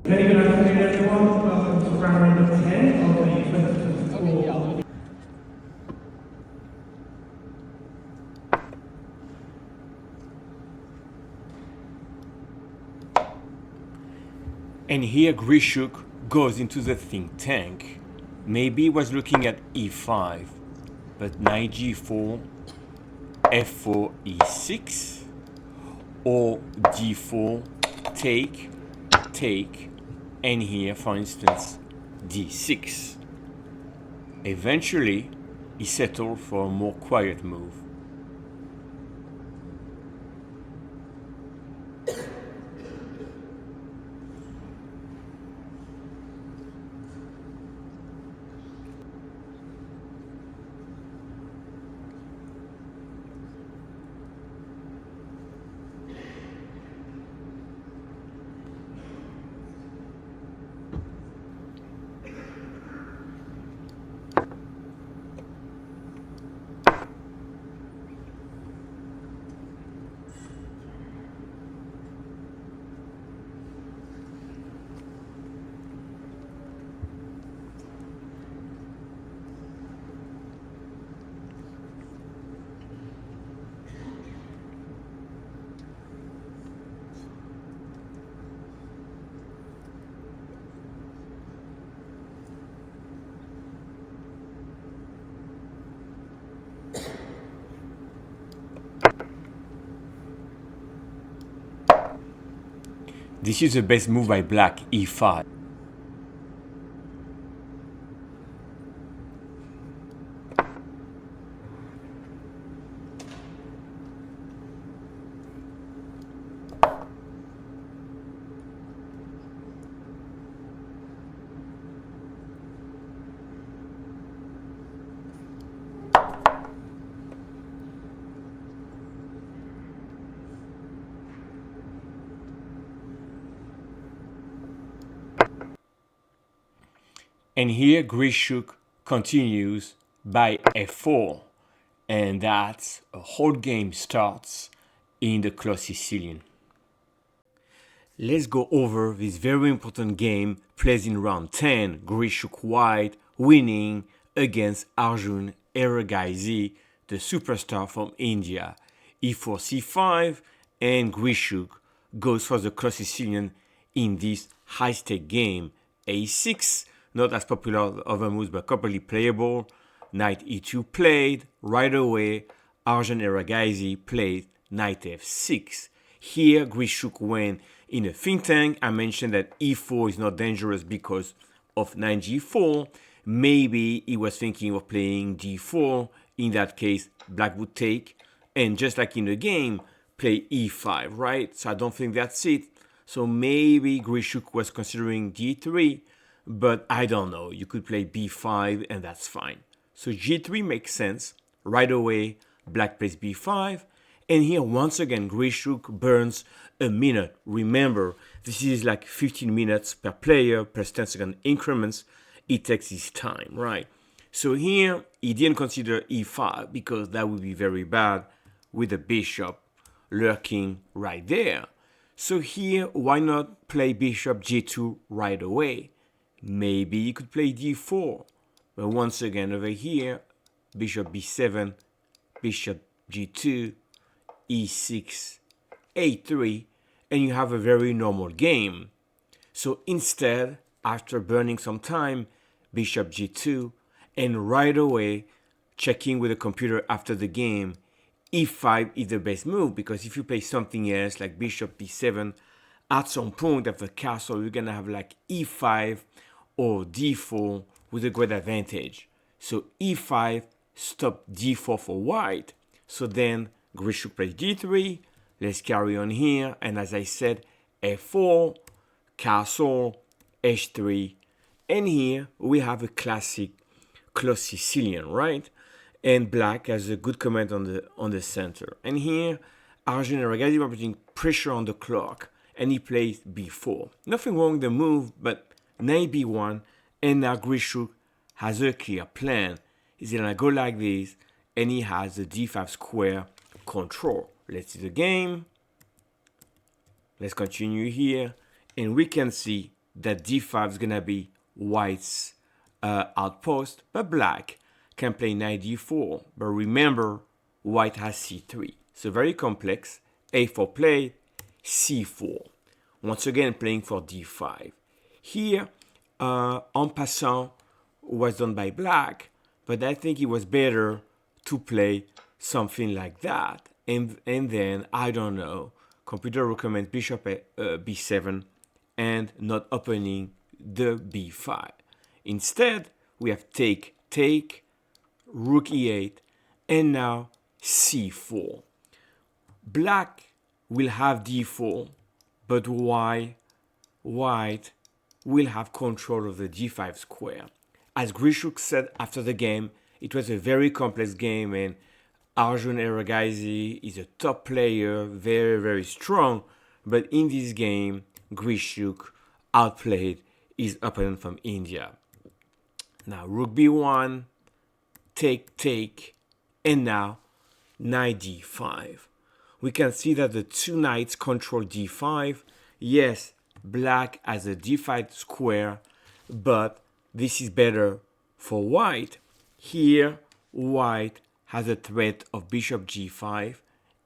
Very good afternoon, everyone. Welcome to round number 10 of the 2024. And here Grischuk goes into the think tank. Maybe he was looking at e5, but knight g4, f4, e6, or d4, take, take, and here, for instance, d6. Eventually, he settled for a more quiet move. This is the best move by black, e5. And here Grischuk continues by f4, and that's a whole game starts in the Closed Sicilian. Let's go over this very important game played in round 10, Grischuk White winning against Grischuk-Erigaisi, the superstar from India. e4 c5, and Grischuk goes for the Closed Sicilian in this high-stake game. a6, not as popular as other moves, but completely playable. Knight e2 played. Right away, Grischuk-Erigaisi played knight f6. Here, Grischuk went in a think tank. I mentioned that e4 is not dangerous because of knight g4. Maybe he was thinking of playing d4. In that case, black would take. And just like in the game, play e5, right? So I don't think that's it. So maybe Grischuk was considering d3. But I don't know. You could play b5 and that's fine. So g3 makes sense. Right away, black plays b5. And here, once again, Grischuk burns a minute. Remember, this is like 15 minutes per player, per 10-second increments. It takes his time, right? So here, he didn't consider e5 because that would be very bad with the bishop lurking right there. So here, why not play bishop g2 right away? Maybe you could play d4. But once again, over here, bishop b7, bishop g2, e6, a3, and you have a very normal game. So instead, after burning some time, bishop g2, and right away, checking with the computer after the game, e5 is the best move, because if you play something else like bishop b7, at some point of the castle, you're gonna have like e5 or d4 with a great advantage. So e5 stop d4 for white. So then Grischuk plays d3. Let's carry on here. And as I said, f4, castle, h3. And here we have a classic Closed Sicilian, right? And black has a good comment on the center. And here, Grischuk-Erigaisi was putting pressure on the clock, and he plays b4. Nothing wrong with the move, but knight b1, and now Grischuk has a clear plan. He's gonna go like this, and he has the d5 square control. Let's see the game. Let's continue here, and we can see that d5 is gonna be white's outpost, but black can play knight d4. But remember, white has c3, so very complex. a4 played, c4. Once again, playing for d5. Here, en passant was done by black, but I think it was better to play something like that. And then, I don't know, computer recommends bishop at b7 and not opening the b5. Instead, we have take, rook e8, and now c4. Black will have d4, but white will have control of the g5 square. As Grischuk said after the game, it was a very complex game, and Grischuk-Erigaisi is a top player, very, very strong, but in this game, Grischuk outplayed his opponent from India. Now, rook b1, take, and now knight d5. We can see that the two knights control d5. Yes, black has a d5 square, but this is better for white. Here, white has a threat of bishop g5,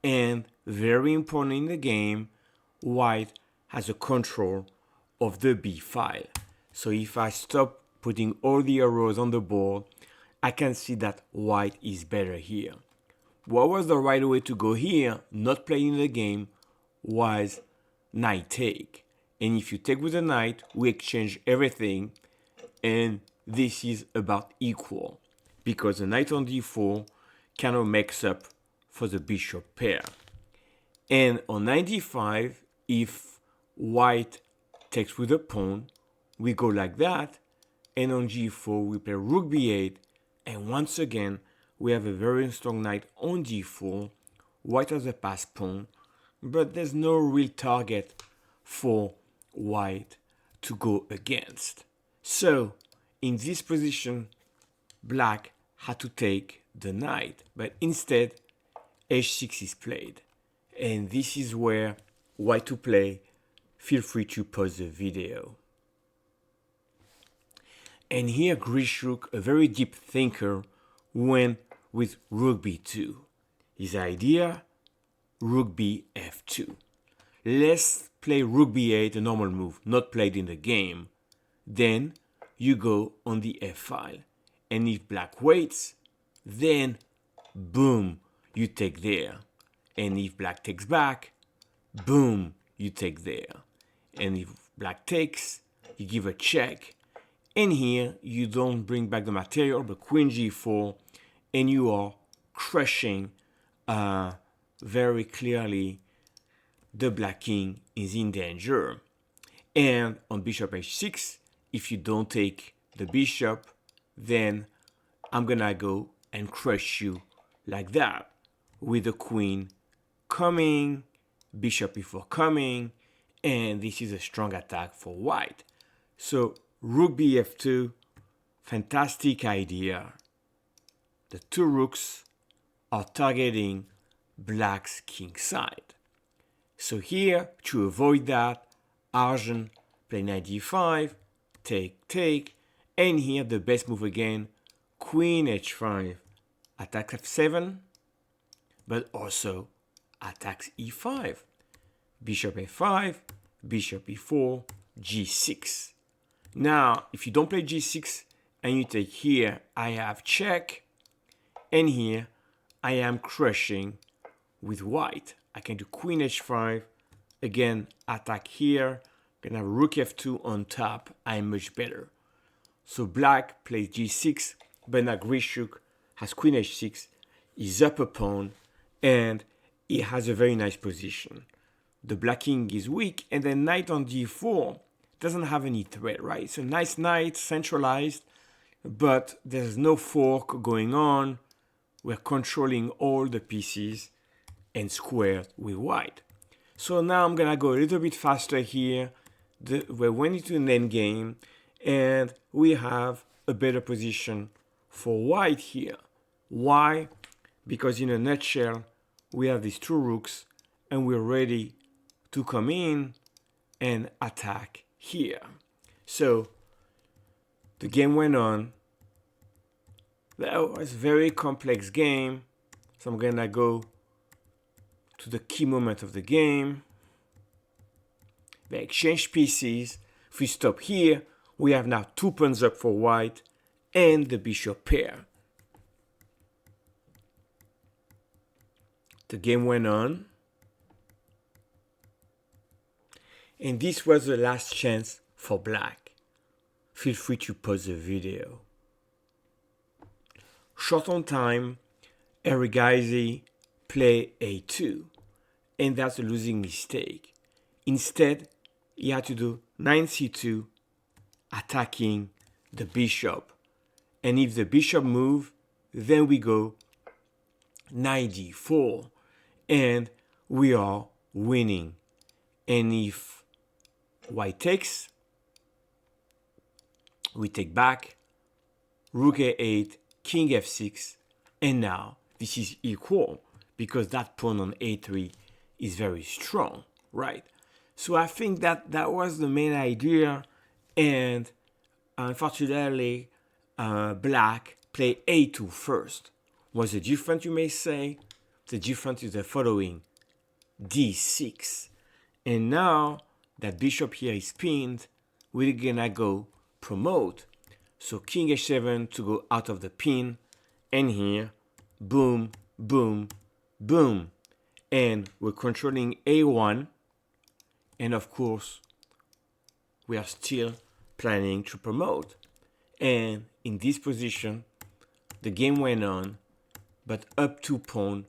and very important in the game, white has a control of the b file. So if I stop putting all the arrows on the board, I can see that white is better here. What was the right way to go here, not playing the game, was knight take. And if you take with a knight, we exchange everything, and this is about equal, because the knight on d4 cannot makes up for the bishop pair. And on knight d5, if white takes with a pawn, we go like that, and on g4 we play rook b8, and once again we have a very strong knight on d4. White has a passed pawn, but there's no real target for white to go against. So in this position, black had to take the knight, but instead h6 is played, and this is where white to play. Feel free to pause the video. And here Grischuk, a very deep thinker, went with rook b2. His idea, rook b f2. Let's play rook b8, a normal move, not played in the game. Then you go on the f file. And if black waits, then boom, you take there. And if black takes back, boom, you take there. And if black takes, you give a check. And here, you don't bring back the material, but queen g4, and you are crushing very clearly the black king is in danger. And on bishop h6, if you don't take the bishop, then I'm gonna go and crush you like that, with the queen coming, bishop e4 coming, and this is a strong attack for white. So rook bf2, fantastic idea. The two rooks are targeting black's king side. So here, to avoid that, Arjun play knight d5, take, and here the best move again, queen h5, attacks f7, but also attacks e5, bishop f5, bishop e4, g6. Now, if you don't play g6 and you take here, I have check, and here I am crushing with white. I can do queen h5, again attack here, gonna have rook f2 on top, I'm much better. So black plays g6, but now Grischuk has queen h6, is up a pawn, and he has a very nice position. The black king is weak, and then knight on d4 doesn't have any threat, right? It's a nice knight, centralized, but there's no fork going on. We're controlling all the pieces and squared with white. So now I'm gonna go a little bit faster here. We went into an endgame, and we have a better position for white here. Why? Because in a nutshell, we have these two rooks, and we're ready to come in and attack here. So the game went on. That was a very complex game. So I'm gonna go to the key moment of the game. They exchange pieces. If we stop here, we have now 2 pawns up for white and the bishop pair. The game went on. And this was the last chance for black. Feel free to pause the video. Short on time, Erigaisi play a2, and that's a losing mistake. Instead, he had to do 9c2, attacking the bishop. And if the bishop move, then we go knight d4, and we are winning. And if white takes, we take back, rook a8, king f6, and now this is equal because that pawn on a3 is very strong, right? So I think that was the main idea, and unfortunately, black played a2 first. What's the difference, you may say? The difference is the following: d6. And now that bishop here is pinned, we're gonna go promote. So king h7 to go out of the pin, and here, boom, boom, boom. And we're controlling a1, and of course, we are still planning to promote. And in this position, the game went on, but up 2 pawn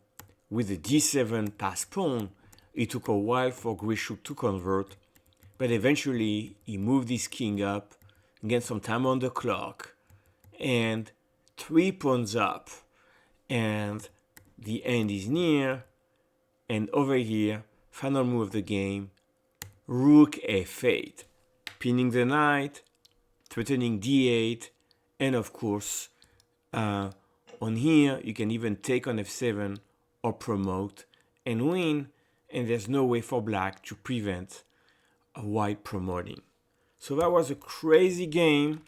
with the d7 pass pawn. It took a while for Grischuk to convert, but eventually he moved his king up, get some time on the clock, and 3 pawns up, and the end is near. And over here, final move of the game, rook f8, pinning the knight, threatening d8, and of course, on here you can even take on f7 or promote and win, and there's no way for black to prevent a white promoting. So that was a crazy game.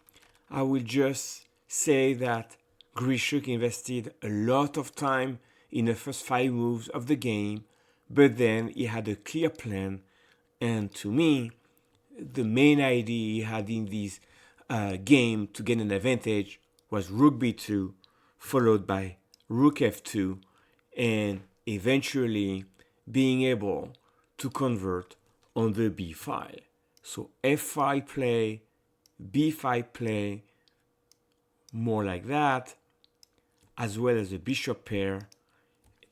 I will just say that Grischuk invested a lot of time in the first 5 moves of the game, but then he had a clear plan. And to me, the main idea he had in this game to get an advantage was rook b2, followed by rook f2, and eventually being able to convert on the b file. So f5 play, b5 play, more like that, as well as the bishop pair.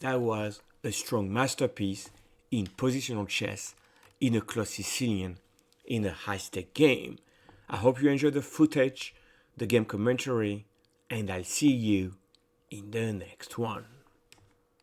That was a strong masterpiece in positional chess in a Closed Sicilian in a high-stake game. I hope you enjoyed the footage, the game commentary, and I'll see you in the next one.